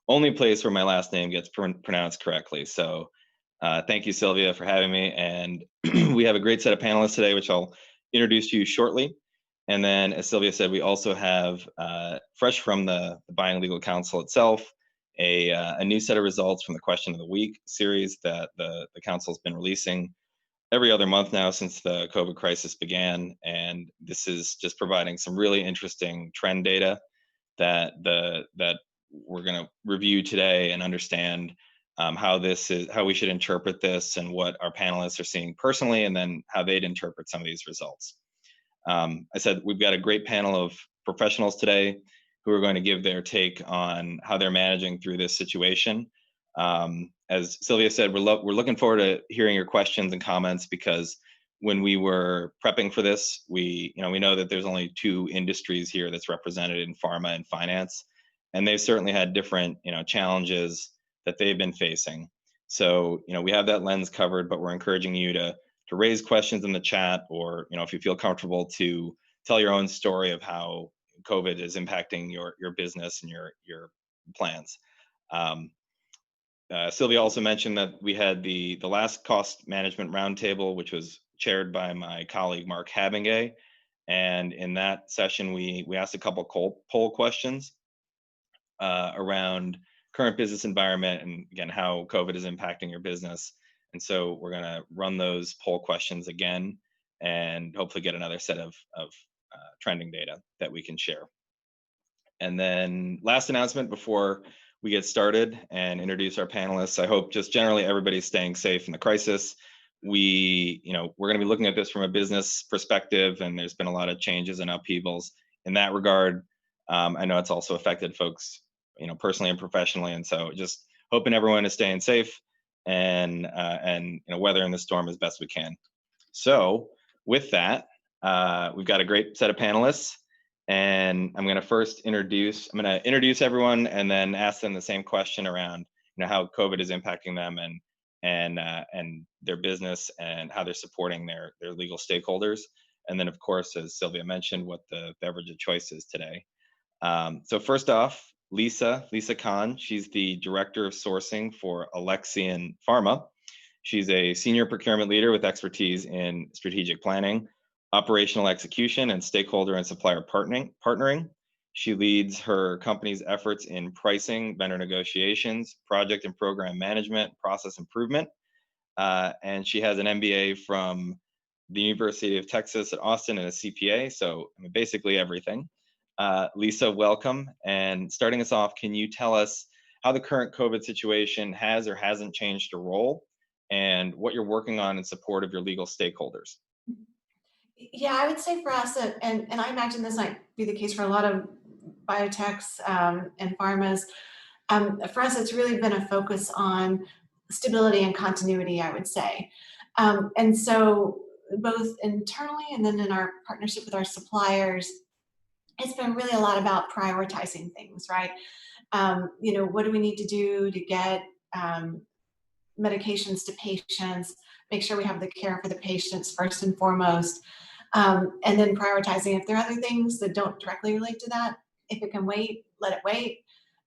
only place where my last name gets pronounced correctly. So thank you, Sylvia, for having me. And we have a great set of panelists today, which I'll introduce to you shortly. And then, as Sylvia said, we also have, fresh from the Buying Legal Council itself, a new set of results from the Question of the Week series that the council's been releasing every other month now since the COVID crisis began. And this is just providing some really interesting trend data that we're going to review today and understand how we should interpret this and what our panelists are seeing personally, and then how they'd interpret some of these results. I said we've got a great panel of professionals today who are going to give their take on how they're managing through this situation. As Sylvia said, we're looking forward to hearing your questions and comments, because when we were prepping for this, we know that there's only two industries here that's represented in pharma and finance, and they've certainly had different challenges that they've been facing. So we have that lens covered, but we're encouraging you to raise questions in the chat, or if you feel comfortable, to tell your own story of how COVID is impacting your business and your plans. Sylvia also mentioned that we had the last cost management roundtable, which was chaired by my colleague Mark Habingay, and in that session we asked a couple poll questions around current business environment and, again, how COVID is impacting your business. And so we're going to run those poll questions again and hopefully get another set of trending data that we can share. And then last announcement before we get started and introduce our panelists, I hope just generally everybody's staying safe in the crisis. We're going to be looking at this from a business perspective, and there's been a lot of changes and upheavals in that regard. I know it's also affected folks, personally and professionally, and so just hoping everyone is staying safe and weathering the storm as best we can. So with that, we've got a great set of panelists, and I'm going to introduce everyone and then ask them the same question around how COVID is impacting them and their business, and how they're supporting their legal stakeholders. And then, of course, as Sylvia mentioned, what the beverage of choice is today. So first off, Lisa Khan. She's the Director of Sourcing for Alexion Pharma. She's a senior procurement leader with expertise in strategic planning, operational execution, and stakeholder and supplier partnering. She leads her company's efforts in pricing, vendor negotiations, project and program management, process improvement. And she has an MBA from the University of Texas at Austin and a CPA, so basically everything. Lisa, welcome. And starting us off, can you tell us how the current COVID situation has or hasn't changed your role, and what you're working on in support of your legal stakeholders? Yeah, I would say for us, and I imagine this might be the case for a lot of biotechs and pharmas, for us, it's really been a focus on stability and continuity, I would say. And so both internally and then in our partnership with our suppliers, it's been really a lot about prioritizing things, right? What do we need to do to get medications to patients, make sure we have the care for the patients first and foremost, and then prioritizing if there are other things that don't directly relate to that. If it can wait, let it wait.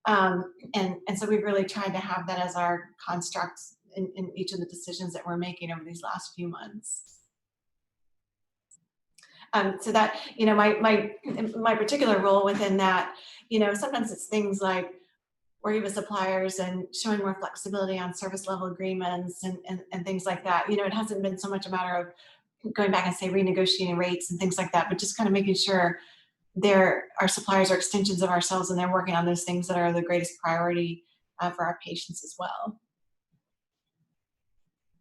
And so we've really tried to have that as our constructs in each of the decisions that we're making over these last few months. So that, my particular role within that, sometimes it's things like working with suppliers and showing more flexibility on service level agreements and things like that. It hasn't been so much a matter of going back and say renegotiating rates and things like that, but just kind of making sure our suppliers are extensions of ourselves, and they're working on those things that are the greatest priority for our patients as well.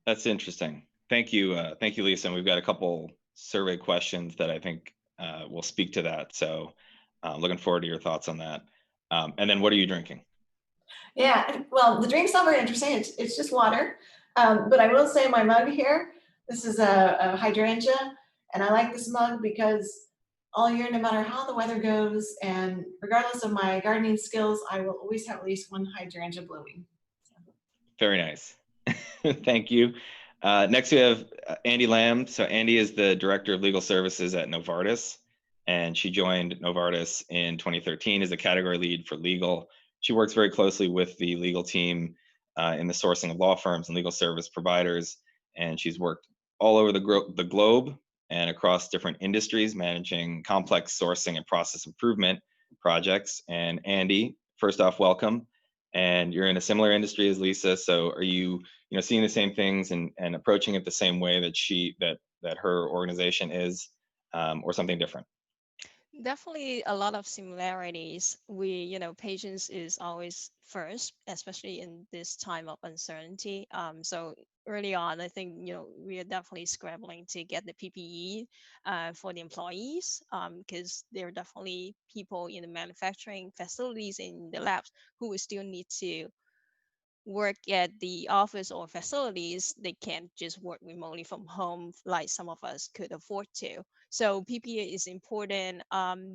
That's interesting. Thank you, Lisa. And we've got a couple survey questions that I think will speak to that. So looking forward to your thoughts on that. And then, what are you drinking? Yeah, well, the drink's not very interesting. It's just water. But I will say my mug here, this is a hydrangea, and I like this mug because all year, no matter how the weather goes, and regardless of my gardening skills, I will always have at least one hydrangea blooming. Very nice. Thank you. Next, we have Andie Lamb. So Andie is the Director of Legal Services at Novartis, and she joined Novartis in 2013 as a category lead for legal. she works very closely with the legal team in the sourcing of law firms and legal service providers, and she's worked all over the globe and across different industries, managing complex sourcing and process improvement projects. And Andie, first off, welcome. And you're in a similar industry as Lisa, so are you, seeing the same things and approaching it the same way that her organization is, or something different? Definitely a lot of similarities. Patience is always first, especially in this time of uncertainty. So early on, I think, we are definitely scrambling to get the PPE for the employees, because there are definitely people in the manufacturing facilities in the labs who will still need to work at the office or facilities. They can't just work remotely from home like some of us could afford to. So PPA is important.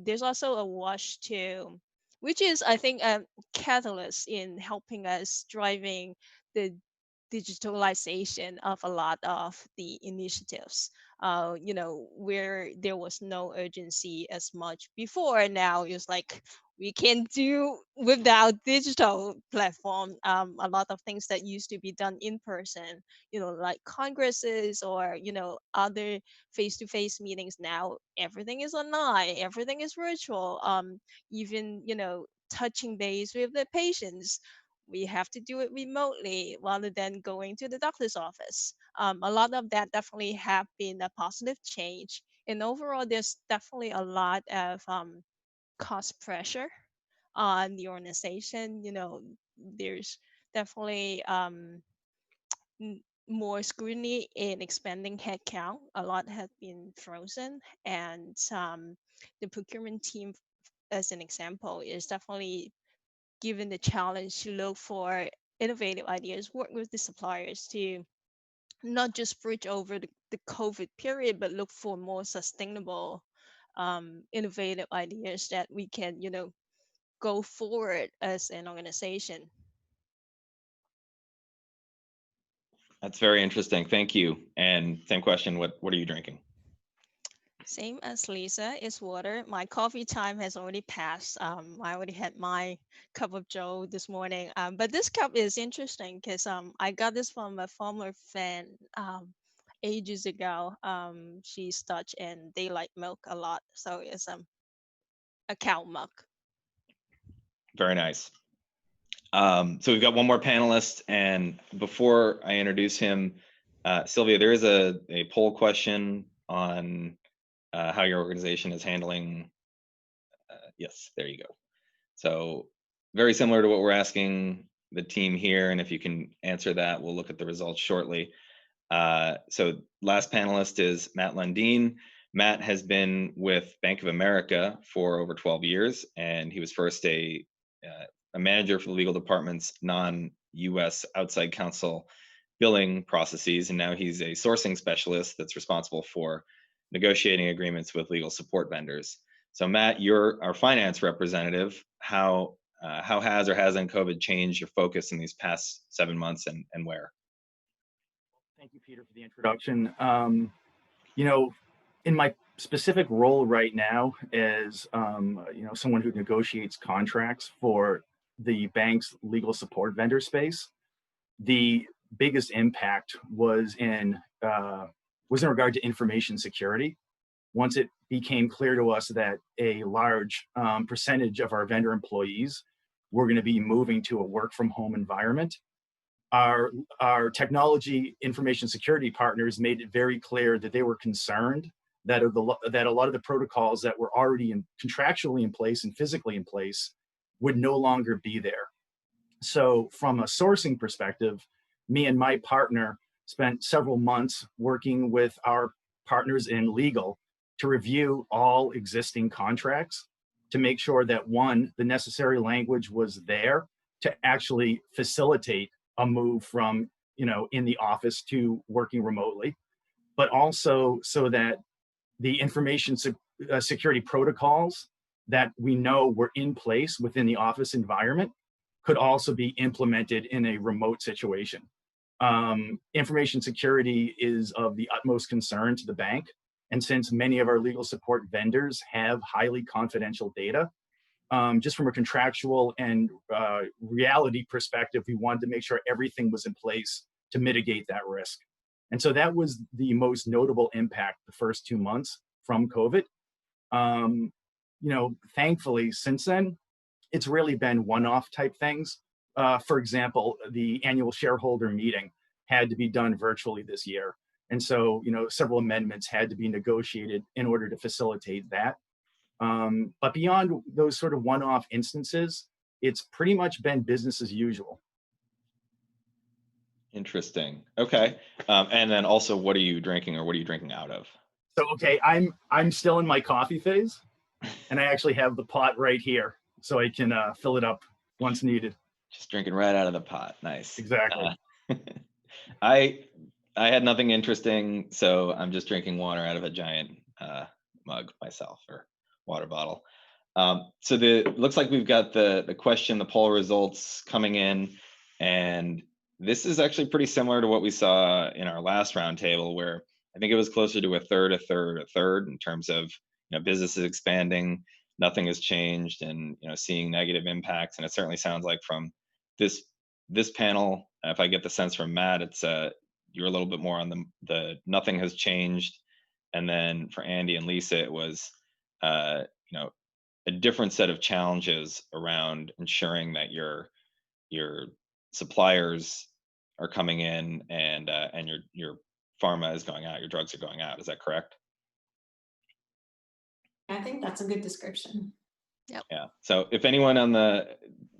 There's also a wash to, which is, I think, a catalyst in helping us driving the digitalization of a lot of the initiatives. Where there was no urgency as much before, now it's like we can do without digital platform. A lot of things that used to be done in person, like congresses or other face-to-face meetings, now everything is online, everything is virtual. Even touching base with the patients, we have to do it remotely rather than going to the doctor's office. A lot of that definitely have been a positive change, and overall there's definitely a lot of cost pressure on the organization. There's definitely more scrutiny in expanding headcount. A lot has been frozen, and the procurement team, as an example, is definitely given the challenge to look for innovative ideas, work with the suppliers to not just bridge over the COVID period, but look for more sustainable, innovative ideas that we can, go forward as an organization. That's very interesting. Thank you. And same question, what are you drinking? Same as Lisa, it's water. My coffee time has already passed. I already had my cup of Joe this morning. But this cup is interesting because I got this from a former fan ages ago. She's Dutch and they like milk a lot, so it's a cow milk. Very nice. So we've got one more panelist, and before I introduce him, Sylvia, there is a poll question on how your organization is handling. Yes, there you go. So very similar to what we're asking the team here, and if you can answer that, we'll look at the results shortly. So last panelist is Matt Lundin. Matt has been with Bank of America for over 12 years, and he was first a manager for the legal department's non-US outside counsel billing processes, and now he's a sourcing specialist that's responsible for negotiating agreements with legal support vendors. So Matt, you're our finance representative. How has or hasn't COVID changed your focus in these past 7 months, and where? Thank you, Peter, for the introduction. In my specific role right now as someone who negotiates contracts for the bank's legal support vendor space, the biggest impact was in regard to information security. Once it became clear to us that a large percentage of our vendor employees were going to be moving to a work from home environment, our technology information security partners made it very clear that they were concerned that a lot of the protocols that were already contractually in place and physically in place would no longer be there. So from a sourcing perspective, me and my partner spent several months working with our partners in legal to review all existing contracts to make sure that, one, the necessary language was there to actually facilitate a move from in the office to working remotely, but also so that the information security protocols that we know were in place within the office environment could also be implemented in a remote situation. Information security is of the utmost concern to the bank, and since many of our legal support vendors have highly confidential data, just from a contractual and reality perspective, we wanted to make sure everything was in place to mitigate that risk. And so that was the most notable impact the first 2 months from COVID. Thankfully, since then, it's really been one-off type things. For example, the annual shareholder meeting had to be done virtually this year. And so, several amendments had to be negotiated in order to facilitate that. But beyond those sort of one-off instances, it's pretty much been business as usual. Interesting. Okay. And then also, what are you drinking, or what are you drinking out of? So, okay, I'm still in my coffee phase, and I actually have the pot right here, so I can fill it up once needed. Just drinking right out of the pot. Nice. Exactly. I had nothing interesting, so I'm just drinking water out of a giant mug myself, or water bottle. So looks like we've got the question, the poll results coming in, and this is actually pretty similar to what we saw in our last roundtable, where I think it was closer to a third in terms of businesses expanding, nothing has changed, and seeing negative impacts. And it certainly sounds like from this panel, if I get the sense from Matt, it's you're a little bit more on the nothing has changed, and then for Andie and Lisa, it was a different set of challenges around ensuring that your suppliers are coming in, and your pharma is going out, your drugs are going out. Is that correct? I think that's a good description. Yep. Yeah. So if anyone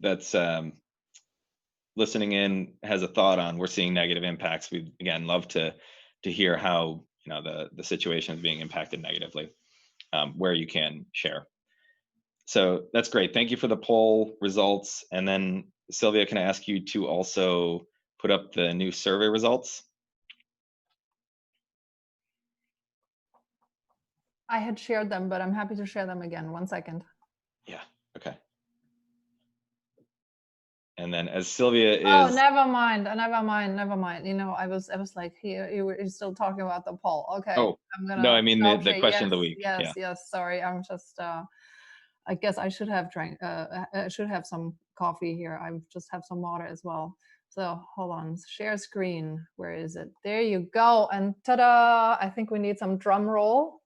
that's listening in has a thought on we're seeing negative impacts, we'd again love to hear how the situation is being impacted negatively, where you can share. So that's great. Thank you for the poll results. And then Sylvia, can I ask you to also put up the new survey results? I had shared them, but I'm happy to share them again. 1 second. Yeah. Okay. And then as Sylvia is. Oh, never mind. I was like, you're still talking about the poll. Okay. Oh, no, I mean the question of the week. Yes. Sorry, I'm just. I guess I should have drank. I should have some coffee here. I just have some water as well. So hold on. Share screen. Where is it? There you go. And ta-da! I think we need some drum roll.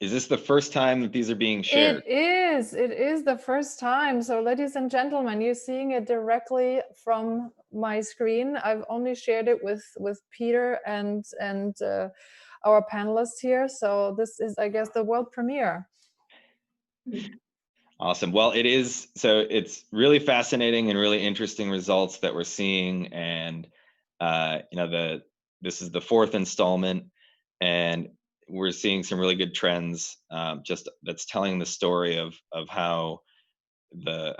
Is this the first time that these are being shared? It is the first time. So ladies and gentlemen, you're seeing it directly from my screen. I've only shared it with Peter and our panelists here. So this is, I guess, the world premiere. Awesome. Well, it's really fascinating and really interesting results that we're seeing. And, this is the 4th installment, and we're seeing some really good trends, just that's telling the story of how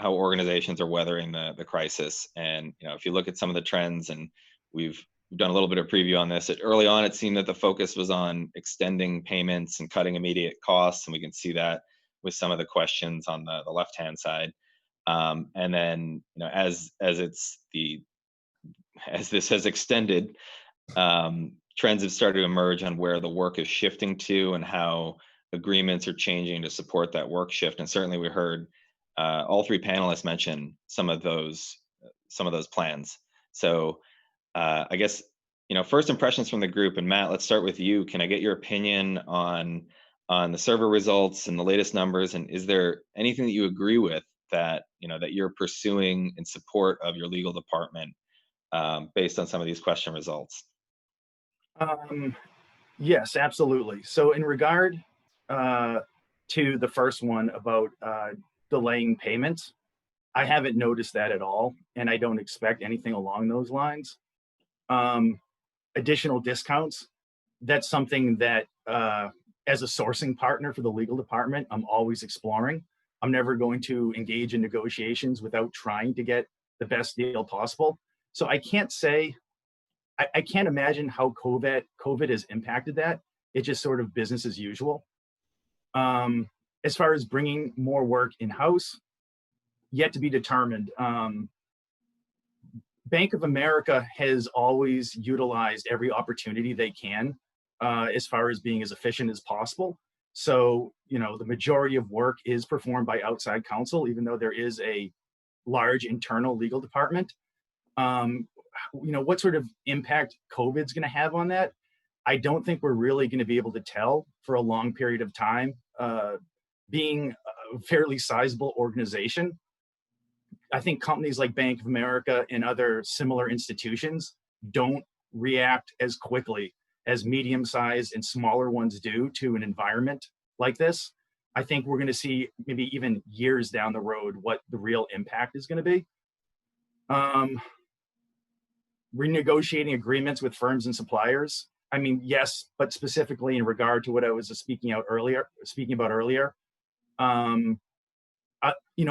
organizations are weathering the crisis. And if you look at some of the trends, and we've done a little bit of preview on this, early on it seemed that the focus was on extending payments and cutting immediate costs, and we can see that with some of the questions on the left hand side. And then as this has extended, trends have started to emerge on where the work is shifting to, and how agreements are changing to support that work shift. And certainly we heard all 3 panelists mention some of those plans. So I guess first impressions from the group. And Matt, let's start with you. Can I get your opinion on the survey results and the latest numbers? And is there anything that you agree with that that you're pursuing in support of your legal department based on some of these question results? Yes, absolutely. So in regard to the first one about delaying payments, I haven't noticed that at all, and I don't expect anything along those lines. Additional discounts, that's something that as a sourcing partner for the legal department, I'm always exploring. I'm never going to engage in negotiations without trying to get the best deal possible. So I can't say, I can't imagine how COVID has impacted that. It's just sort of business as usual. As far as bringing more work in-house, yet to be determined. Bank of America has always utilized every opportunity they can as far as being as efficient as possible. So, the majority of work is performed by outside counsel, even though there is a large internal legal department. What sort of impact COVID's going to have on that? I don't think we're really going to be able to tell for a long period of time. Being a fairly sizable organization, I think companies like Bank of America and other similar institutions don't react as quickly as medium-sized and smaller ones do to an environment like this. I think we're going to see maybe even years down the road what the real impact is going to be. Renegotiating agreements with firms and suppliers. I mean, yes, but specifically in regard to what I was speaking about earlier.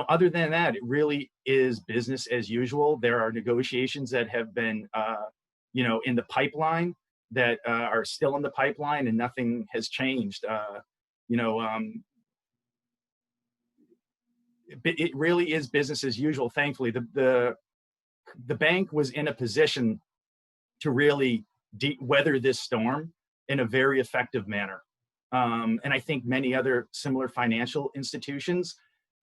Other than that, it really is business as usual. There are negotiations that have been, in the pipeline that are still in the pipeline, and nothing has changed. It really is business as usual. Thankfully, the bank was in a position to really weather this storm in a very effective manner. And I think many other similar financial institutions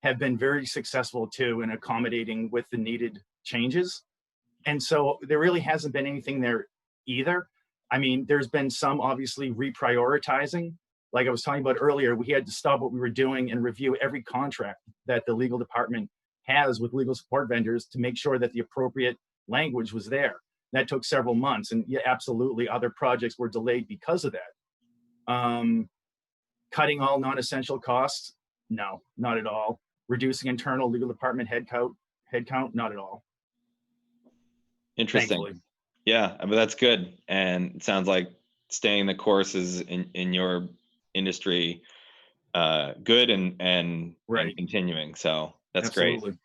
have been very successful too in accommodating with the needed changes. And so there really hasn't been anything there either. I mean, there's been some obviously reprioritizing. Like I was talking about earlier, we had to stop what we were doing and review every contract that the legal department has with legal support vendors to make sure that the appropriate language was there. That took several months, and yeah, absolutely, other projects were delayed because of that. Cutting all non-essential costs? No, not at all. Reducing internal legal department headcount? Not at all. Interesting. Thankfully. Yeah, I mean, that's good. And it sounds like staying the course is in your industry good and continuing. So that's Absolutely.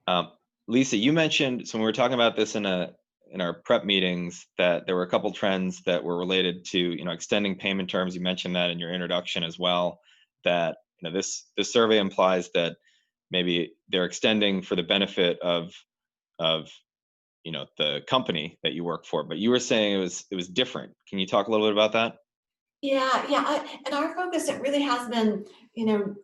great. Lisa, you mentioned, so when we were talking about this in our prep meetings, that there were a couple trends that were related to extending payment terms. You mentioned that in your introduction as well, that this survey implies that maybe they're extending for the benefit of the company that you work for, but you were saying it was different. Can you talk a little bit about that? Yeah. And our focus, it really has been,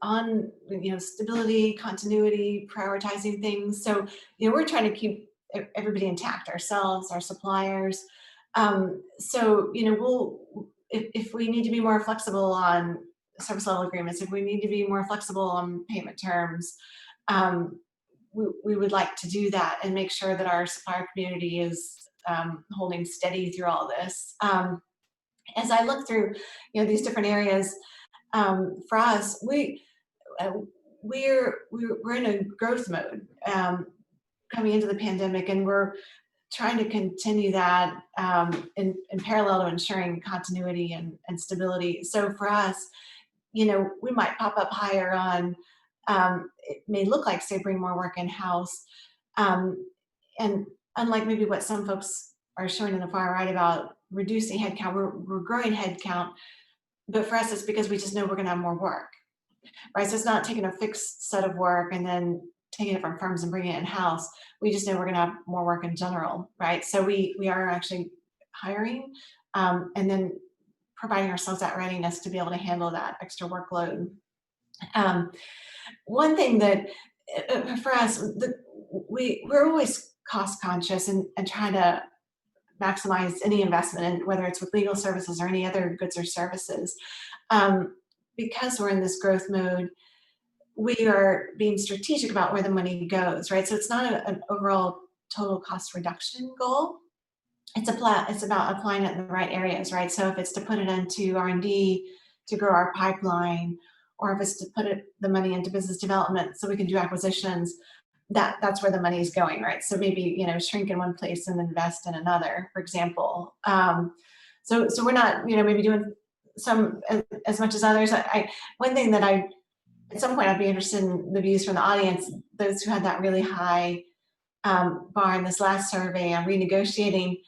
on, stability, continuity, prioritizing things. So, we're trying to keep everybody intact, ourselves, our suppliers. So, if we need to be more flexible on service level agreements, if we need to be more flexible on payment terms, we would like to do that and make sure that our supplier community is holding steady through all this. As I look through, these different areas, for us, we're in a growth mode coming into the pandemic, and we're trying to continue that in parallel to ensuring continuity and stability. So for us, we might pop up higher on. It may look like, say, bring more work in house, and unlike maybe what some folks are showing in the far right about reducing headcount, we're growing headcount, but for us, it's because we just know we're going to have more work, right? So it's not taking a fixed set of work and then taking it from firms and bringing it in house. We just know we're going to have more work in general, right? So we are actually hiring, and then providing ourselves that readiness to be able to handle that extra workload. One thing that for us, we're always cost conscious and trying to maximize any investment in, whether it's with legal services or any other goods or services. Because we're in this growth mode, we are being strategic about where the money goes, right? So it's not an overall total cost reduction goal. It's about applying it in the right areas, right? So if it's to put it into R&D to grow our pipeline, or if it's to put the money into business development so we can do acquisitions, that's where the money is going, right? So maybe, shrink in one place and invest in another, for example. So we're not, maybe doing some as much as others. One thing that at some point I'd be interested in the views from the audience, those who had that really high bar in this last survey on renegotiating.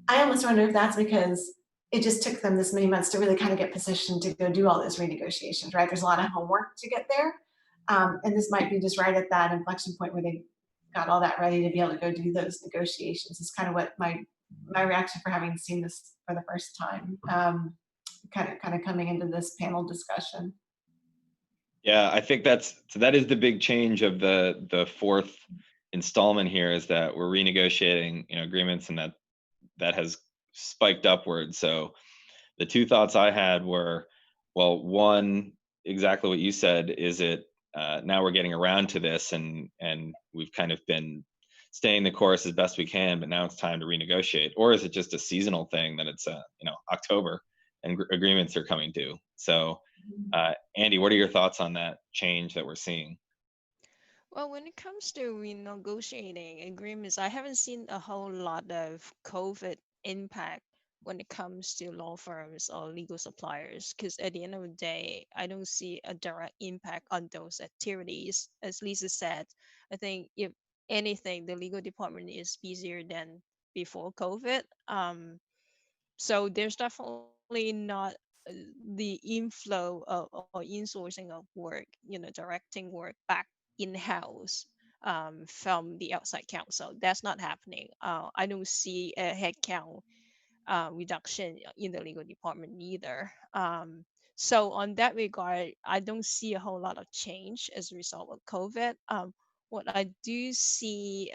I almost wonder if that's because it just took them this many months to really kind of get positioned to go do all those renegotiations, right? There's a lot of homework to get there. And this might be just right at that inflection point where they got all that ready to be able to go do those negotiations. Is kind of what my reaction for having seen this for the first time, kind of coming into this panel discussion. Yeah, I think that is the big change of the fourth installment here, is that we're renegotiating, agreements, and that has spiked upwards. So the two thoughts I had were, well, one, exactly what you said, is it now we're getting around to this, and we've kind of been staying the course as best we can, but now it's time to renegotiate, or is it just a seasonal thing that it's October and agreements are coming due? So Andie, what are your thoughts on that change that we're seeing? Well, when it comes to renegotiating agreements, I haven't seen a whole lot of COVID impact when it comes to law firms or legal suppliers, because at the end of the day, I don't see a direct impact on those activities. As Lisa said, I think if anything, the legal department is busier than before COVID. So there's definitely not uh, the inflow of, or insourcing of work, directing work back in-house from the outside counsel. That's not happening. I don't see a headcount reduction in the legal department either. So on that regard, I don't see a whole lot of change as a result of COVID. What I do see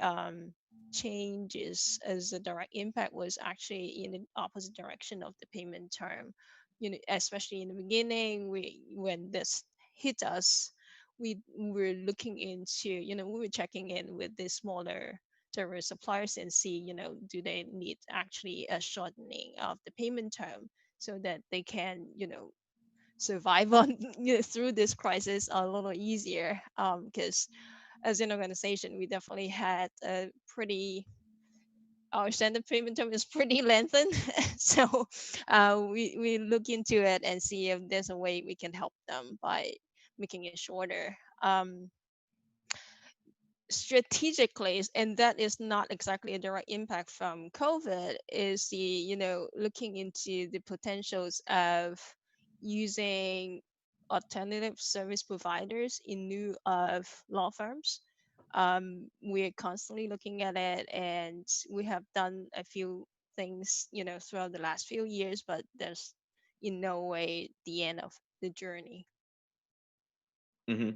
changes as a direct impact was actually in the opposite direction of the payment term. Especially in the beginning, when this hit us, we were looking into, we were checking in with the smaller service suppliers and see, do they need actually a shortening of the payment term so that they can, survive on through this crisis a little easier. Because as an organization, we definitely had a pretty our standard payment term is pretty lengthened. So we look into it and see if there's a way we can help them by making it shorter. Strategically, and that is not exactly a direct impact from COVID, is the, looking into the potentials of using alternative service providers in lieu of law firms. We're constantly looking at it, and we have done a few things, throughout the last few years, but there's in no way the end of the journey. Hmm.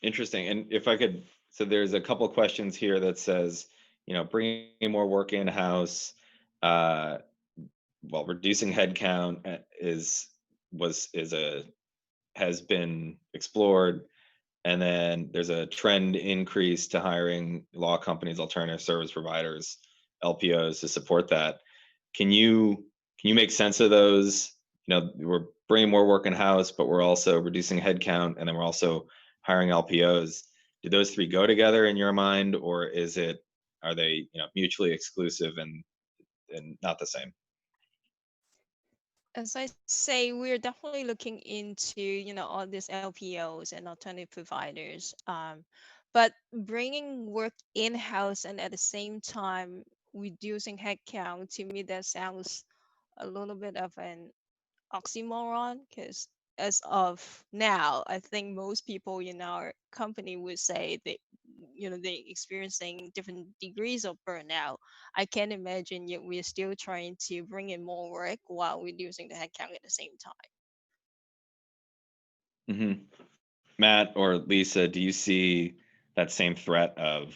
Interesting. And if I could, so there's a couple of questions here that says, bringing more work in house, uh, well, reducing headcount has been explored, and then there's a trend increase to hiring law companies, alternative service providers, LPOs to support that. Can you make sense of those? We're bringing more work in house, but we're also reducing headcount, and then we're also hiring LPOs. Do those three go together in your mind, or are they mutually exclusive and not the same? As I say, we're definitely looking into, all these LPOs and alternative providers. But bringing work in-house and at the same time reducing headcount, to me, that sounds a little bit of an oxymoron, because as of now, I think most people in our company would say that, they experiencing different degrees of burnout. I can't imagine yet we're still trying to bring in more work while reducing the headcount at the same time. Hmm. Matt or Lisa, do you see that same threat of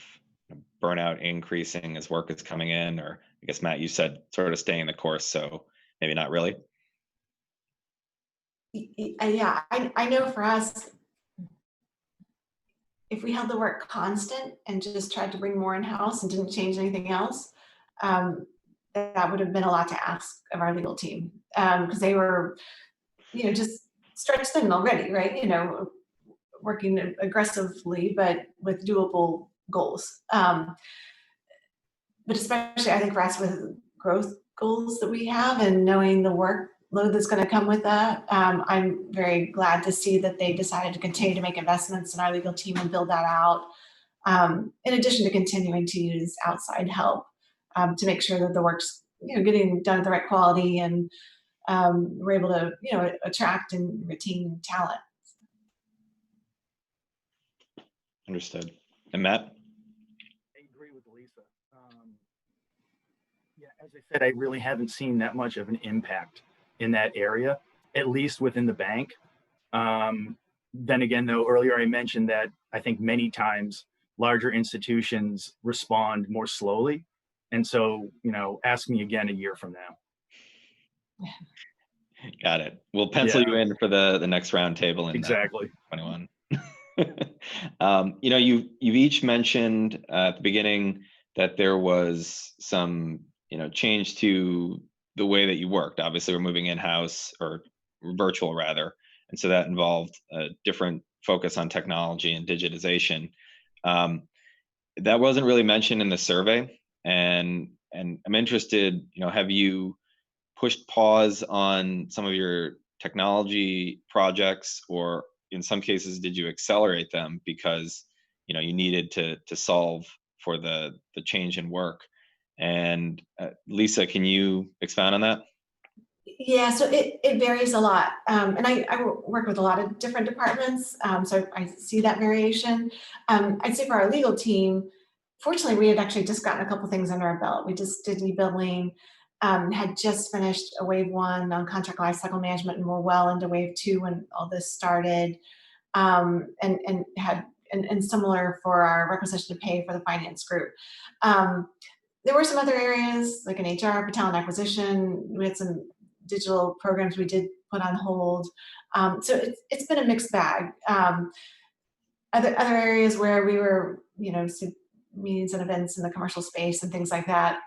burnout increasing as work is coming in? Or I guess, Matt, you said sort of staying the course, so maybe not really. Yeah, I know for us, if we held the work constant and just tried to bring more in-house and didn't change anything else, that would have been a lot to ask of our legal team, because they were, just stretched thin already, right? Working aggressively, but with doable goals. But especially, I think for us with growth goals that we have and knowing the workload that's going to come with that, I'm very glad to see that they decided to continue to make investments in our legal team and build that out. In addition to continuing to use outside help to make sure that the work's getting done at the right quality, and we're able to attract and retain talent. Understood. And Matt? I agree with Lisa. Yeah, as I said, I really haven't seen that much of an impact in that area, at least within the bank. then again, though, earlier I mentioned that I think many times larger institutions respond more slowly. And so, ask me again a year from now. Got it. We'll pencil Yeah, you in for the next roundtable in exactly. 21. You've each mentioned at the beginning that there was some, change to the way that you worked. Obviously, we're moving in-house or virtual rather, and so that involved a different focus on technology and digitization. That wasn't really mentioned in the survey, and I'm interested. Have you pushed pause on some of your technology projects, or in some cases did you accelerate them because you needed to solve for the change in work? And Lisa, can you expound on that? Yeah, so it varies a lot. And I work with a lot of different departments, so I see that variation. I'd say for our legal team, fortunately, we had actually just gotten a couple things under our belt. We just did e-billing, had just finished a wave 1 on contract lifecycle management, and we're well into wave 2 when all this started. And similar for our requisition to pay for the finance group. There were some other areas like in HR, for talent acquisition. We had some digital programs we did put on hold. So it's been a mixed bag. Other areas where we were, meetings and events in the commercial space and things like that,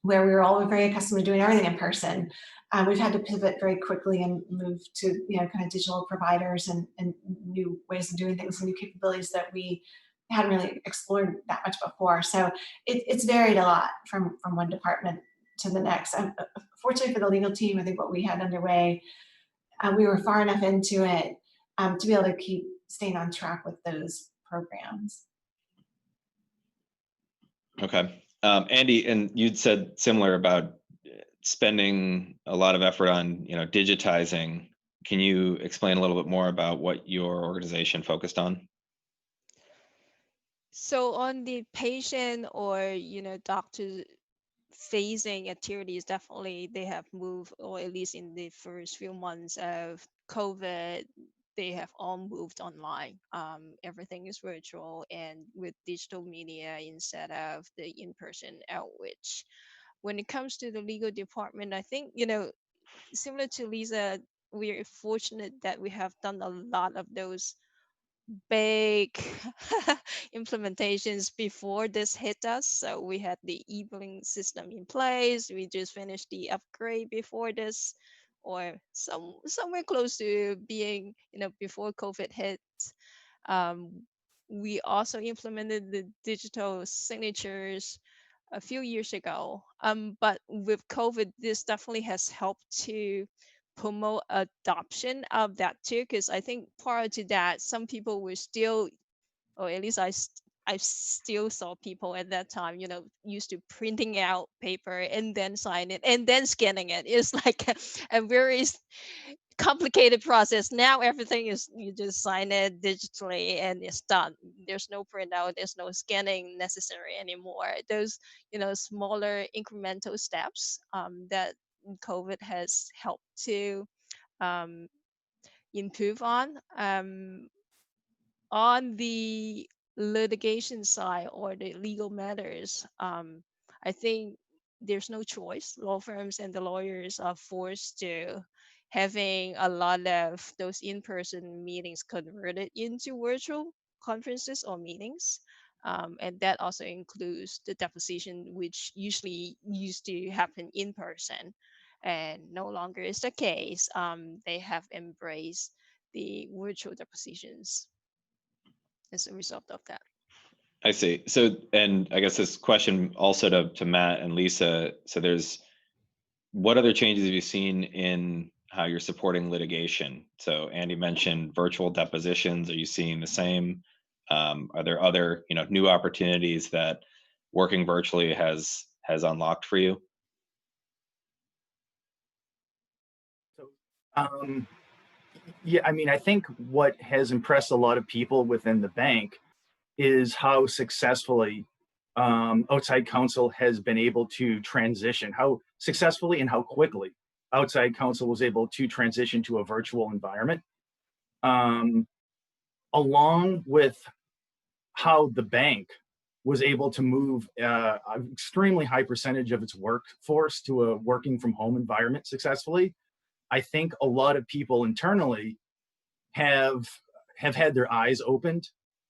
where we were all very accustomed to doing everything in person. We've had to pivot very quickly and move to, kind of digital providers and new ways of doing things and new capabilities that we hadn't really explored that much before. So it's varied a lot from one department to the next. Fortunately for the legal team, I think what we had underway, we were far enough into it to be able to keep staying on track with those programs. Okay. Andie, and you'd said similar about spending a lot of effort on, digitizing. Can you explain a little bit more about what your organization focused on? So on the patient or doctor facing activities, definitely they have moved, or at least in the first few months of COVID, they have all moved online. Everything is virtual and with digital media instead of the in-person outreach. When it comes to the legal department, I think, similar to Lisa, we're fortunate that we have done a lot of those big implementations before this hit us. So we had the e-billing system in place. We just finished the upgrade before this, or somewhere close to being, before COVID hit. Um, we also implemented the digital signatures a few years ago. But with COVID, this definitely has helped to promote adoption of that too, because I think prior to that, some people were still, or at least I still saw people at that time, used to printing out paper and then sign it and then scanning it. It's like a very complicated process. Now everything is, you just sign it digitally and it's done. There's no printout, there's no scanning necessary anymore. Those, smaller incremental steps that COVID has helped to um, improve on. On the litigation side or the legal matters, I think there's no choice. Law firms and the lawyers are forced to having a lot of those in-person meetings converted into virtual conferences or meetings. And that also includes the deposition, which usually used to happen in person and no longer is the case. They have embraced the virtual depositions as a result of that. I see. So, and I guess this question also to Matt and Lisa. So what other changes have you seen in how you're supporting litigation? So Andie mentioned virtual depositions. Are you seeing the same? Are there other, new opportunities that working virtually has unlocked for you? So, yeah, I mean, I think what has impressed a lot of people within the bank is how successfully outside counsel has been able to transition, how successfully and how quickly outside counsel was able to transition to a virtual environment. along with how the bank was able to move an extremely high percentage of its workforce to a working from home environment successfully, I think a lot of people internally have had their eyes opened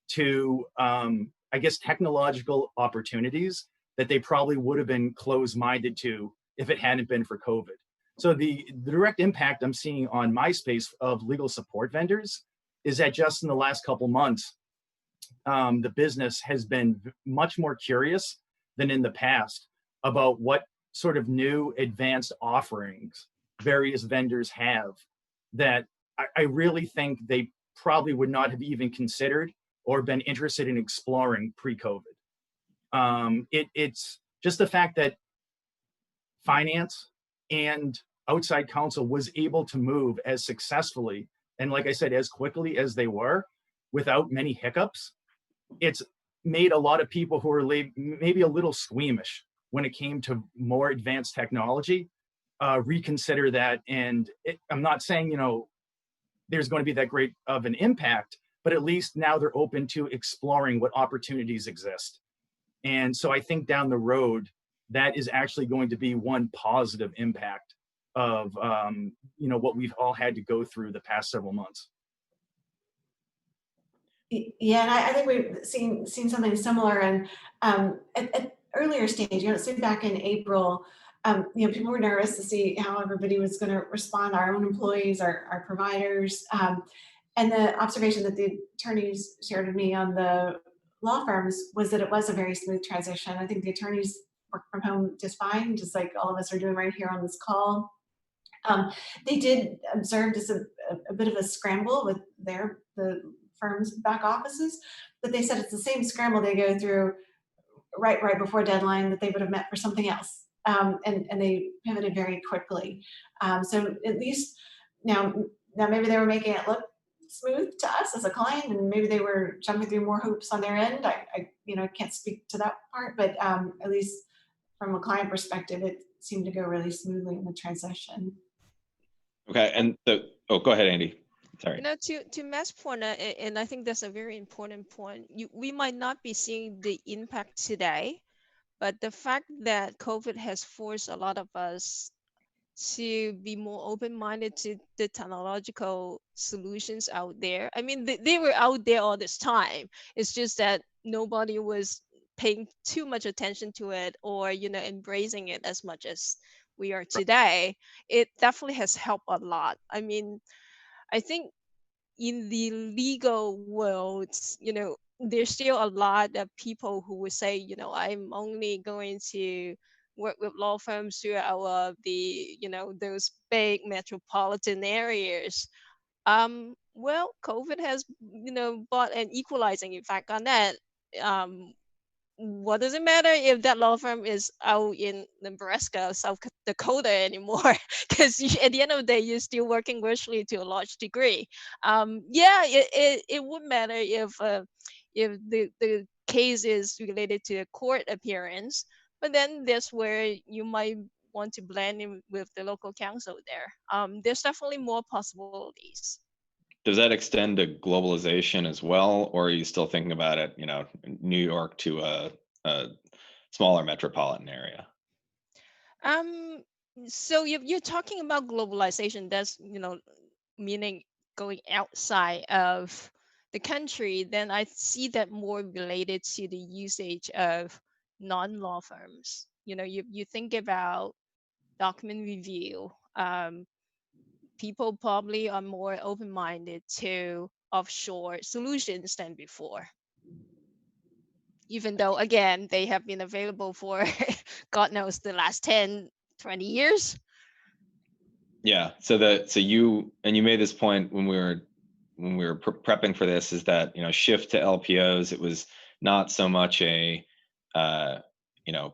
to, I guess, technological opportunities that they probably would have been closed-minded to if it hadn't been for COVID. So the direct impact I'm seeing on my space of legal support vendors is that just in the last couple months, the business has been much more curious than in the past about what sort of new advanced offerings various vendors have that I really think they probably would not have even considered or been interested in exploring pre-COVID. It's just the fact that finance and outside counsel was able to move as successfully and, like I said, as quickly as they were without many hiccups. It's made a lot of people who are maybe a little squeamish when it came to more advanced technology reconsider that. And I'm not saying, there's going to be that great of an impact, but at least now they're open to exploring what opportunities exist. And so I think down the road, that is actually going to be one positive impact of what we've all had to go through the past several months. Yeah, and I think we've seen something similar. And at earlier stage, say back in April, people were nervous to see how everybody was going to respond, our own employees, our providers. And the observation that the attorneys shared with me on the law firms was that it was a very smooth transition. I think the attorneys work from home just fine, just like all of us are doing right here on this call. They did observe just a bit of a scramble with the firm's back offices, but they said it's the same scramble they go through right before deadline that they would have met for something else. And they pivoted very quickly. So at least now maybe they were making it look smooth to us as a client, and maybe they were jumping through more hoops on their end. I can't speak to that part, but at least from a client perspective, it seemed to go really smoothly in the transition. Okay, and go ahead, Andie. Sorry. To Matt's point, and I think that's a very important point. We might not be seeing the impact today, but the fact that COVID has forced a lot of us to be more open-minded to the technological solutions out there. I mean, they were out there all this time. It's just that nobody was paying too much attention to it or, embracing it as much as we are today. It definitely has helped a lot. I mean, I think in the legal world, there's still a lot of people who would say, I'm only going to work with law firms throughout the, those big metropolitan areas. Well, COVID has, brought an equalizing effect on that. What does it matter if that law firm is out in Nebraska or South Dakota anymore? Because at the end of the day, you're still working virtually to a large degree. It would matter if the case is related to a court appearance, but then that's where you might want to blend in with the local counsel there. There's definitely more possibilities. Does that extend to globalization as well, or are you still thinking about it, New York to a smaller metropolitan area? So you're talking about globalization. That's meaning going outside of the country. Then I see that more related to the usage of non-law firms. You think about document review. People probably are more open-minded to offshore solutions than before, even though again they have been available for god knows the last 10-20 years. Yeah, so you made this point when we were prepping for this, is that shift to LPOs, it was not so much a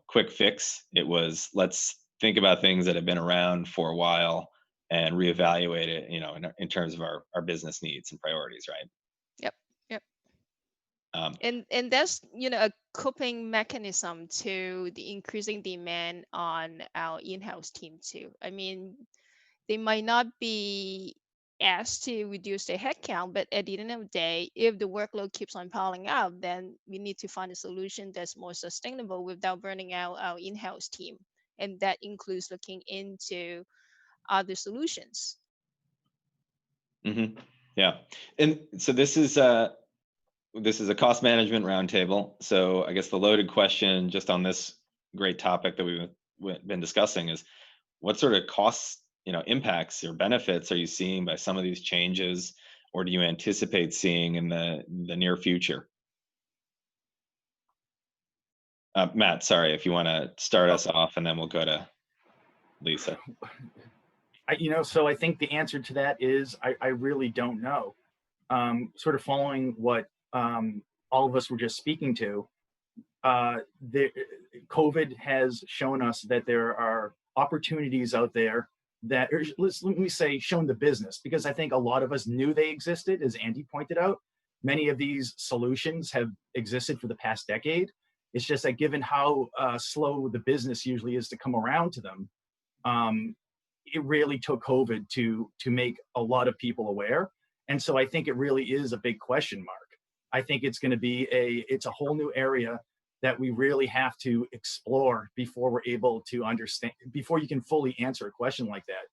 quick fix. It was, let's think about things that have been around for a while and reevaluate it, in terms of our business needs and priorities, right? Yep. And that's a coping mechanism to the increasing demand on our in-house team too. I mean, they might not be asked to reduce their headcount, but at the end of the day, if the workload keeps on piling up, then we need to find a solution that's more sustainable without burning out our in-house team. And that includes looking into other solutions. Yeah, and so this is a cost management roundtable. So I guess the loaded question just on this great topic that we've been discussing is, what sort of costs, impacts or benefits are you seeing by some of these changes, or do you anticipate seeing in the near future? Matt, sorry, if you want to start us off, and then we'll go to Lisa. So I think the answer to that is I really don't know. Sort of following what all of us were just speaking to, COVID has shown us that there are opportunities out there that, let me say, shown the business, because I think a lot of us knew they existed, as Andie pointed out. Many of these solutions have existed for the past decade. It's just that given how slow the business usually is to come around to them, it really took COVID to make a lot of people aware. And so I think it really is a big question mark. I think it's going to be it's a whole new area that we really have to explore before we're able to understand, before you can fully answer a question like that.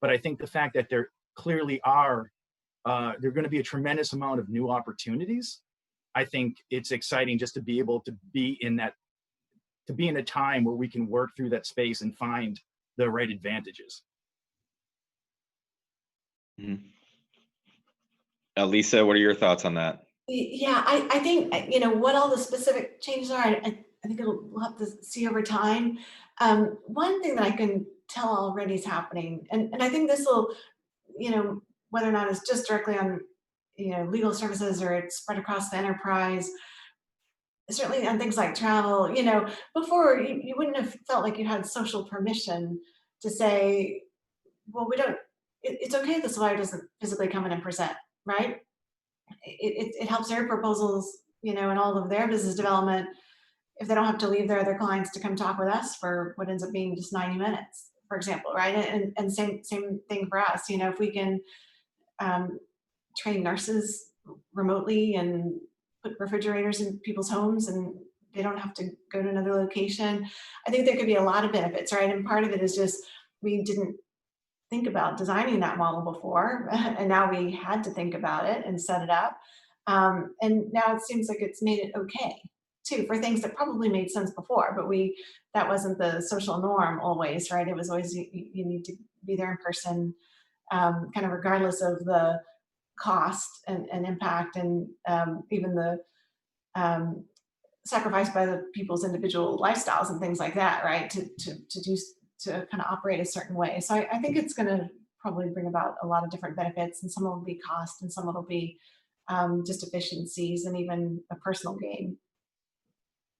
But I think the fact that there clearly are, there are going to be a tremendous amount of new opportunities. I think it's exciting just to be able to be in that, to be in a time where we can work through that space and find the right advantages. Lisa, what are your thoughts on that? Yeah, I think, what all the specific changes are, I think we'll have to see over time. One thing that I can tell already is happening, and I think this will, whether or not it's just directly on, legal services or it's spread across the enterprise, certainly on things like travel, before you wouldn't have felt like you had social permission to say, well, it's okay if the supplier doesn't physically come in and present, right? It helps their proposals, and all of their business development, if they don't have to leave their other clients to come talk with us for what ends up being just 90 minutes, for example, right? And same thing for us, if we can train nurses remotely and put refrigerators in people's homes and they don't have to go to another location. I think there could be a lot of benefits, right? And part of it is just we didn't think about designing that model before, and now we had to think about it and set it up. And now it seems like it's made it okay too for things that probably made sense before, but that wasn't the social norm always, right? It was always you need to be there in person, kind of regardless of the cost and impact, and even the sacrifice by the people's individual lifestyles and things like that, right? To kind of operate a certain way. So I think it's going to probably bring about a lot of different benefits, and some will be cost, and some will be just efficiencies, and even a personal gain.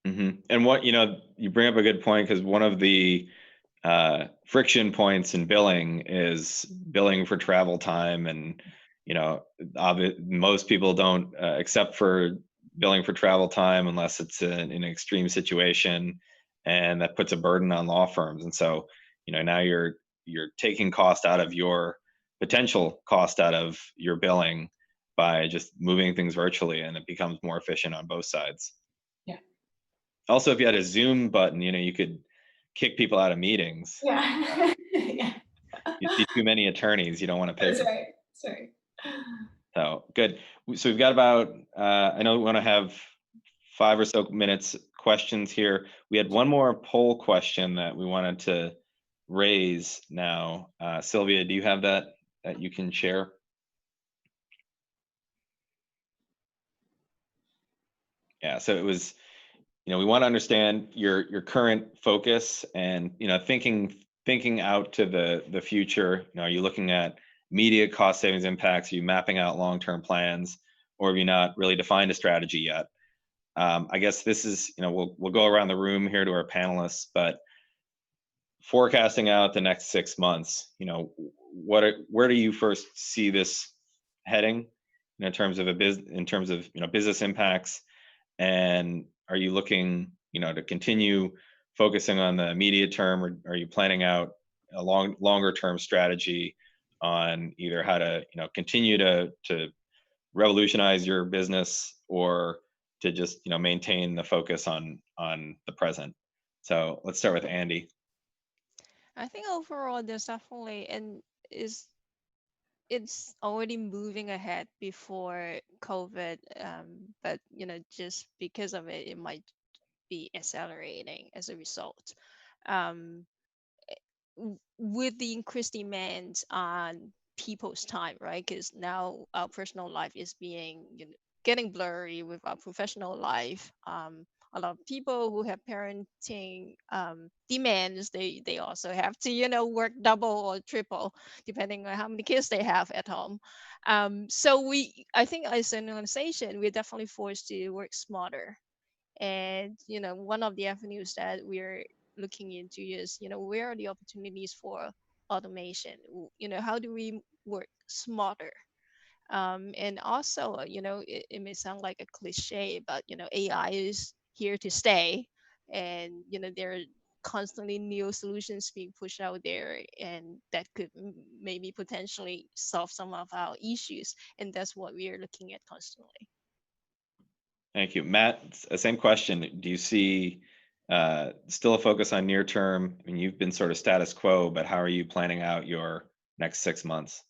And what, you bring up a good point, because one of the friction points in billing is billing for travel time. And, most people don't accept for billing for travel time unless it's in an extreme situation, and that puts a burden on law firms. And so, now you're taking cost out of your potential cost out of your billing by just moving things virtually, and it becomes more efficient on both sides. Yeah. Also, if you had a Zoom button, you could kick people out of meetings. Yeah. Yeah. You see too many attorneys, you don't want to pay. That's right. Sorry. So good. So we've got about, I know we want to have 5 or so minutes questions here. We had one more poll question that we wanted to raise now. Sylvia, do you have that you can share? Yeah, so it was, we want to understand your current focus, and thinking out to the future. Are you looking at immediate cost savings impacts? Are you mapping out long-term plans, or have you not really defined a strategy yet? I guess this is, we'll go around the room here to our panelists, but forecasting out the next 6 months, where do you first see this heading in terms of business impacts? And are you looking, to continue focusing on the immediate term, or are you planning out a longer term strategy on either how to, continue to revolutionize your business, or to just, maintain the focus on the present. So let's start with Andie. I think overall there's definitely, and is it's already moving ahead before COVID, but just because of it, it might be accelerating as a result. Um, with the increased demand on people's time, right? Because now our personal life is being, getting blurry with our professional life. A lot of people who have parenting demands, they also have to, work double or triple depending on how many kids they have at home. So I think as an organization, we're definitely forced to work smarter. And one of the avenues that we're looking into is, where are the opportunities for automation? How do we work smarter? And also, it may sound like a cliche, but AI is here to stay. And there are constantly new solutions being pushed out there, and that could maybe potentially solve some of our issues. And that's what we are looking at constantly. Thank you. Matt, same question. Do you see still a focus on near term? I mean, you've been sort of status quo, but how are you planning out your next 6 months?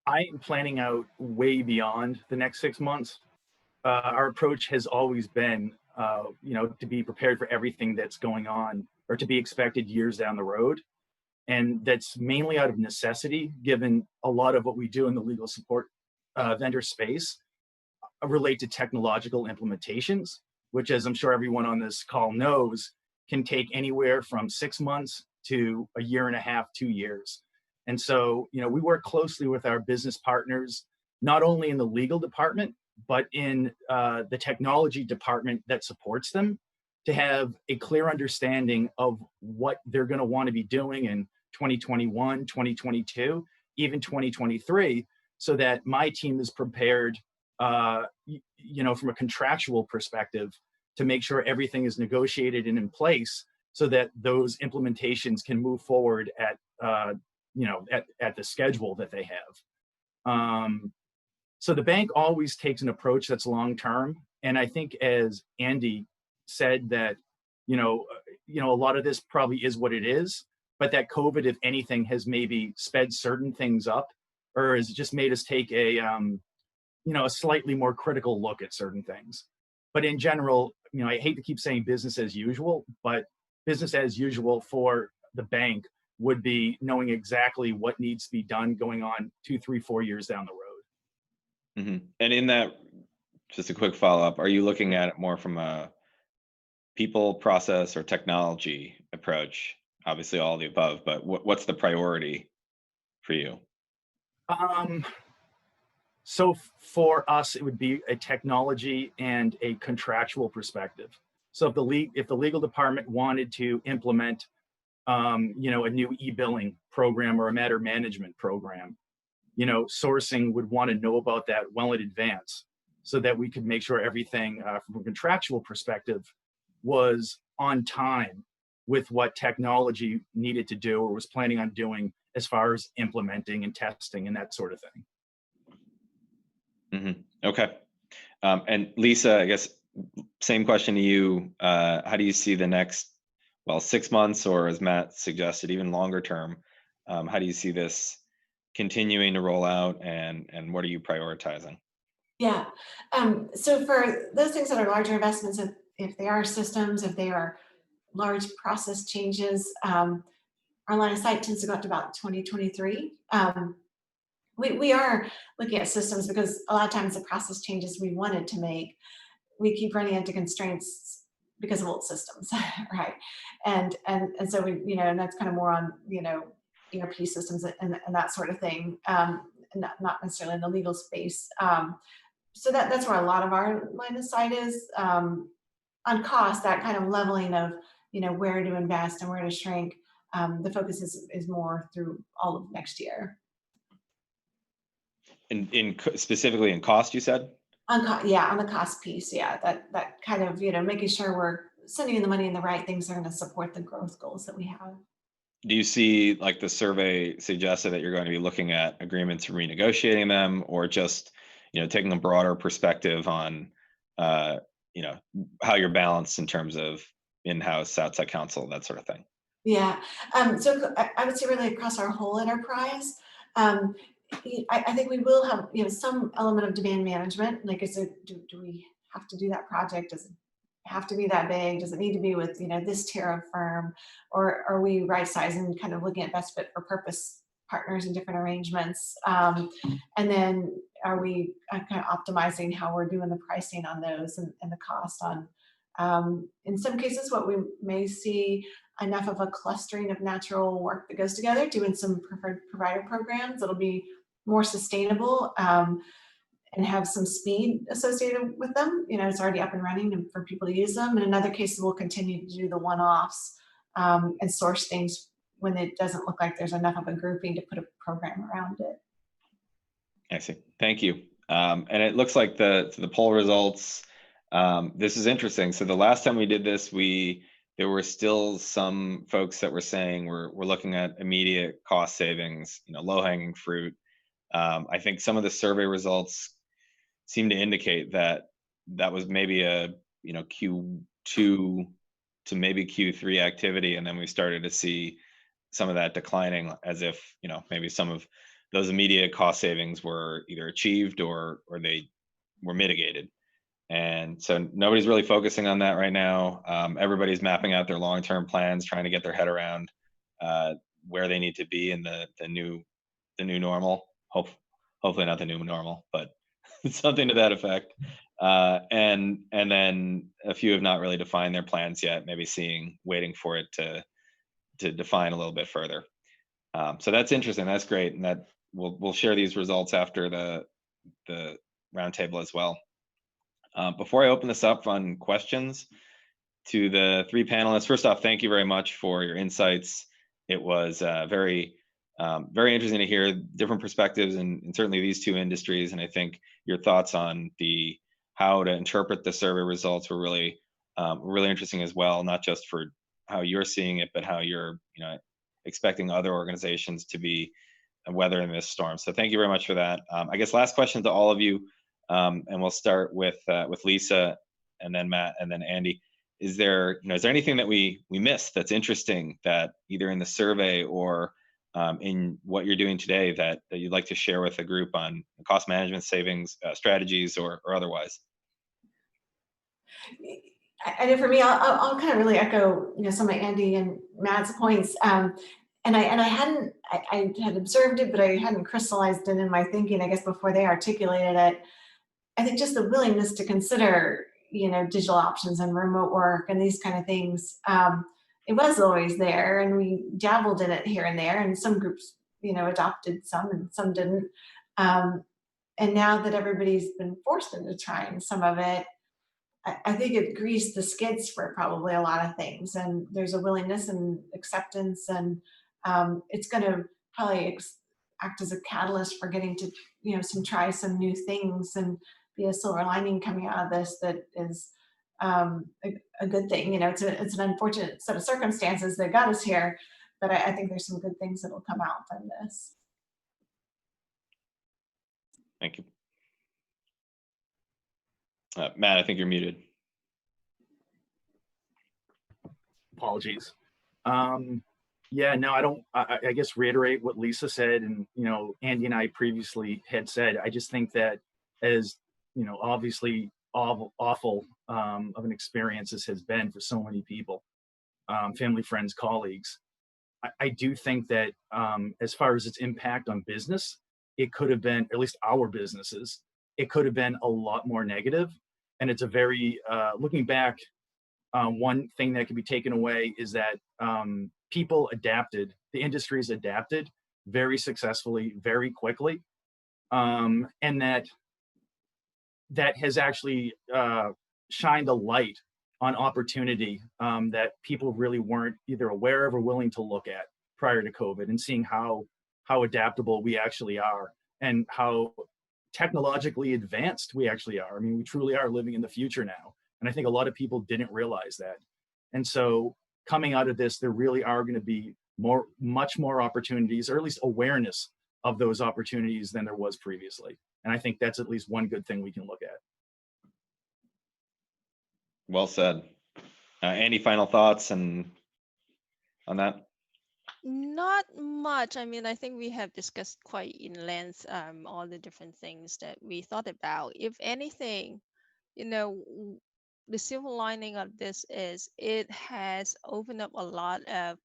I am planning out way beyond the next 6 months. Our approach has always been, to be prepared for everything that's going on or to be expected years down the road. And that's mainly out of necessity, given a lot of what we do in the legal support vendor space relate to technological implementations, which, as I'm sure everyone on this call knows, can take anywhere from 6 months to a year and a half, 2 years. And so, we work closely with our business partners, not only in the legal department, but in the technology department that supports them, to have a clear understanding of what they're going to want to be doing in 2021, 2022, even 2023, so that my team is prepared, from a contractual perspective, to make sure everything is negotiated and in place so that those implementations can move forward at the schedule that they have. So the bank always takes an approach that's long term, and I think, as Andie said, that a lot of this probably is what it is, but that COVID, if anything, has maybe sped certain things up, or has just made us take a slightly more critical look at certain things. But in general, I hate to keep saying business as usual, but business as usual for the bank would be knowing exactly what needs to be done going on 2, 3, 4 years down the road. Mm-hmm. And in that, just a quick follow-up, are you looking at it more from a people, process, or technology approach? Obviously all of the above, but what's the priority for you? So for us, it would be a technology and a contractual perspective. So if the legal department wanted to implement a new e-billing program or a matter management program, sourcing would want to know about that well in advance, so that we could make sure everything from a contractual perspective was on time with what technology needed to do or was planning on doing as far as implementing and testing and that sort of thing. Mm-hmm. Okay. And Lisa, I guess same question to you. How do you see the next, 6 months, or as Matt suggested, even longer term? How do you see this continuing to roll out, and what are you prioritizing? Yeah. So for those things that are larger investments, if they are systems, if they are large process changes, our line of sight tends to go up to about 2023. We are looking at systems because a lot of times the process changes we wanted to make, we keep running into constraints because of old systems, right? And so we, and that's kind of more on, ERP systems and that sort of thing, not necessarily in the legal space. So that's where a lot of our line of sight is. On cost, that kind of leveling of, where to invest and where to shrink. The focus is more through all of next year. Specifically in cost, you said? On the cost piece, yeah, that kind of, making sure we're sending the money in the right things that are going to support the growth goals that we have. do you see, like, the survey suggested that you're going to be looking at agreements, renegotiating them, or just, taking a broader perspective on, uh, how you're balanced in terms of in-house, outside counsel, that sort of thing? Yeah, so I would say really across our whole enterprise, um, I think we will have, some element of demand management. Like, do we have to do that project? Does it have to be that big? Does it need to be with, this tier of firm? Or are we right sizing, kind of looking at best fit for purpose partners and different arrangements? And then are we kind of optimizing how we're doing the pricing on those and the cost on, in some cases, what we may see enough of a clustering of natural work that goes together, doing some preferred provider programs that'll be more sustainable, and have some speed associated with them. It's already up and running and for people to use them. And in other cases, we'll continue to do the one-offs, and source things when it doesn't look like there's enough of a grouping to put a program around it. I see. Thank you. And it looks like the poll results. This is interesting. So the last time we did this, there were still some folks that were saying we're looking at immediate cost savings, low hanging fruit. I think some of the survey results seem to indicate that that was maybe a Q2 to maybe Q3 activity, and then we started to see some of that declining, as if maybe some of those immediate cost savings were either achieved or they were mitigated. And so nobody's really focusing on that right now. Everybody's mapping out their long-term plans, trying to get their head around where they need to be in the new normal. Hopefully not the new normal, but something to that effect. And then a few have not really defined their plans yet. Maybe waiting for it to define a little bit further. So that's interesting. That's great, and that we'll share these results after the roundtable as well. Before I open this up on questions to the three panelists, first off, thank you very much for your insights. It was very interesting to hear different perspectives and certainly these two industries. And I think your thoughts on how to interpret the survey results were really interesting as well, not just for how you're seeing it, but how you're expecting other organizations to be weathering this storm. So thank you very much for that. I guess last question to all of you. And we'll start with Lisa, and then Matt, and then Andie. Is there anything that we missed that's interesting, that either in the survey or in what you're doing today that you'd like to share with the group on cost management, savings strategies, or otherwise? I know for me, I'll kind of really echo, some of Andie and Matt's points. And I had observed it, but I hadn't crystallized it in my thinking, I guess, before they articulated it. I think just the willingness to consider, digital options and remote work and these kind of things. It was always there, and we dabbled in it here and there, and some groups, adopted some and some didn't. And now that everybody's been forced into trying some of it, I think it greased the skids for probably a lot of things. And there's a willingness and acceptance, and it's going to probably act as a catalyst for getting to, try some new things and be a silver lining coming out of this that is a good thing. It's an unfortunate set of circumstances that got us here, but I think there's some good things that will come out from this. Thank you. Matt, I think you're muted. Apologies. Yeah, no, I don't. I guess reiterate what Lisa said, and Andie and I previously had said. I just think that, as obviously awful of an experience this has been for so many people, family, friends, colleagues. I do think that as far as its impact on business, it could have been, at least our businesses, it could have been a lot more negative. And it's a very, looking back, one thing that can be taken away is that people adapted, the industries adapted very successfully, very quickly. And that has actually shined a light on opportunity that people really weren't either aware of or willing to look at prior to COVID, and seeing how adaptable we actually are and how technologically advanced we actually are. I mean, we truly are living in the future now. And I think a lot of people didn't realize that. And so coming out of this, there really are going to be much more opportunities, or at least awareness of those opportunities than there was previously. And I think that's at least one good thing we can look at. Well said. Any final thoughts on that? Not much. I mean, I think we have discussed quite in length all the different things that we thought about. If anything, the silver lining of this is it has opened up a lot of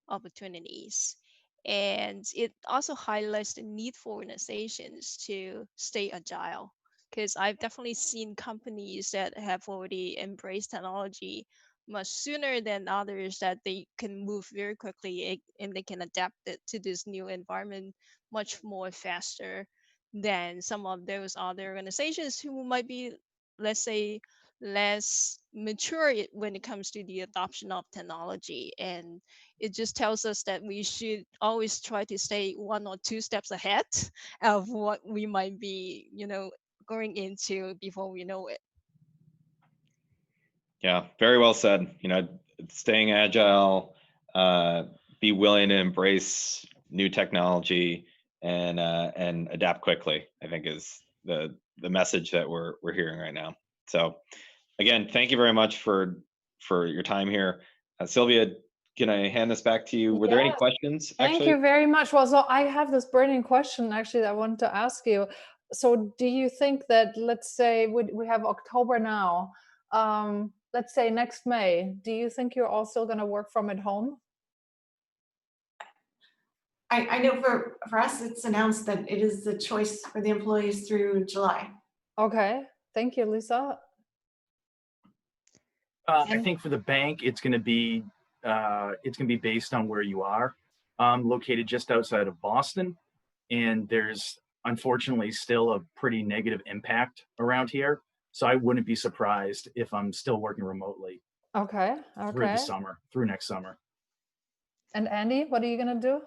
opportunities. And it also highlights the need for organizations to stay agile. Because I've definitely seen companies that have already embraced technology much sooner than others, that they can move very quickly and they can adapt it to this new environment much more faster than some of those other organizations who might be, let's say, less mature when it comes to the adoption of technology. And it just tells us that we should always try to stay 1 or 2 steps ahead of what we might be, going into before we know it. Yeah, very well said. Staying agile, be willing to embrace new technology, and adapt quickly, I think, is the message that we're hearing right now. So again, thank you very much for your time here. Sylvia, can I hand this back to you? Were there any Yes. questions? Thank you very much. Well, so I have this burning question actually that I wanted to ask you. So do you think that, let's say we have October now, let's say next May, do you think you're all still going to work from at home? I know for us, it's announced that it is the choice for the employees through July. Okay, thank you, Lisa. I think for the bank, it's going to be based on where you are. I'm located just outside of Boston, and there's unfortunately still a pretty negative impact around here. So I wouldn't be surprised if I'm still working remotely. Okay. Through next summer. And Andie, what are you gonna do?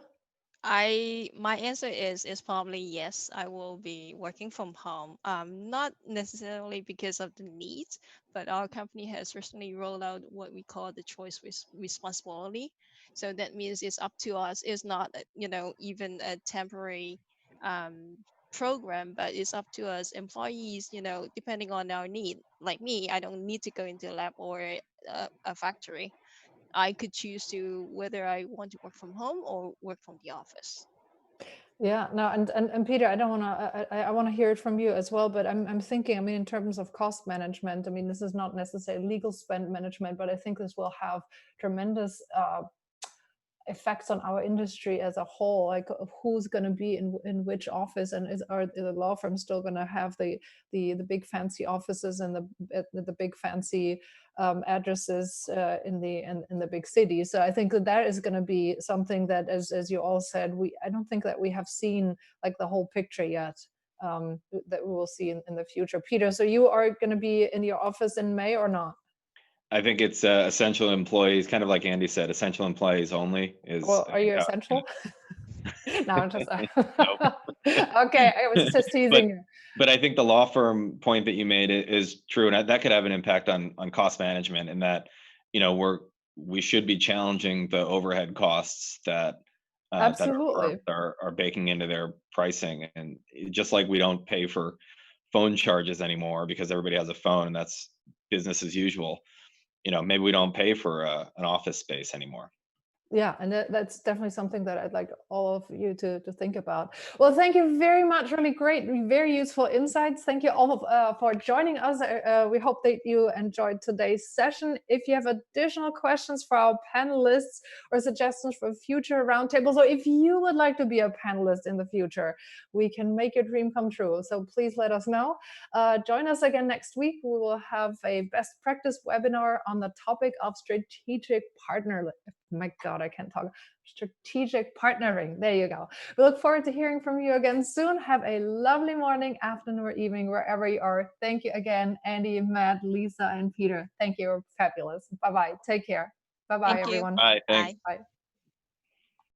My answer is probably yes. I will be working from home. Not necessarily because of the needs, but our company has recently rolled out what we call the choice responsibility. So that means it's up to us. It's not even a temporary program, but it's up to us employees. Depending on our need. Like me, I don't need to go into a lab or a factory. I could choose to whether I want to work from home or work from the office. Yeah, no, and Peter, I want to hear it from you as well, but I'm thinking, I mean, in terms of cost management, I mean, this is not necessarily legal spend management, but I think this will have tremendous effects on our industry as a whole, like who's going to be in which office, and are the law firms still going to have the big fancy offices and the big fancy addresses in the big cities. So I think that is going to be something that, as you all said, I don't think that we have seen like the whole picture yet, that we will see in the future. Peter, so you are going to be in your office in May or not? I think it's essential employees, kind of like Andie said, essential employees only is. Well, are you essential? No, I'm just okay. I was just teasing. But I think the law firm point that you made is true, and that could have an impact on cost management, in that we should be challenging the overhead costs that Absolutely are baking into their pricing, and just like we don't pay for phone charges anymore because everybody has a phone and that's business as usual. Maybe we don't pay for an office space anymore. Yeah, and that's definitely something that I'd like all of you to think about. Well, thank you very much. Really great, very useful insights. Thank you all for joining us. We hope that you enjoyed today's session. If you have additional questions for our panelists or suggestions for future roundtables, or if you would like to be a panelist in the future, we can make your dream come true. So please let us know. Join us again next week. We will have a best practice webinar on the topic of strategic partnership. My God, I can't talk. Strategic partnering. There you go. We look forward to hearing from you again soon. Have a lovely morning, afternoon, or evening, wherever you are. Thank you again, Andie, Matt, Lisa, and Peter. Thank you. Fabulous. Bye-bye. Take care. Bye-bye, everyone. Bye. Thanks. Bye.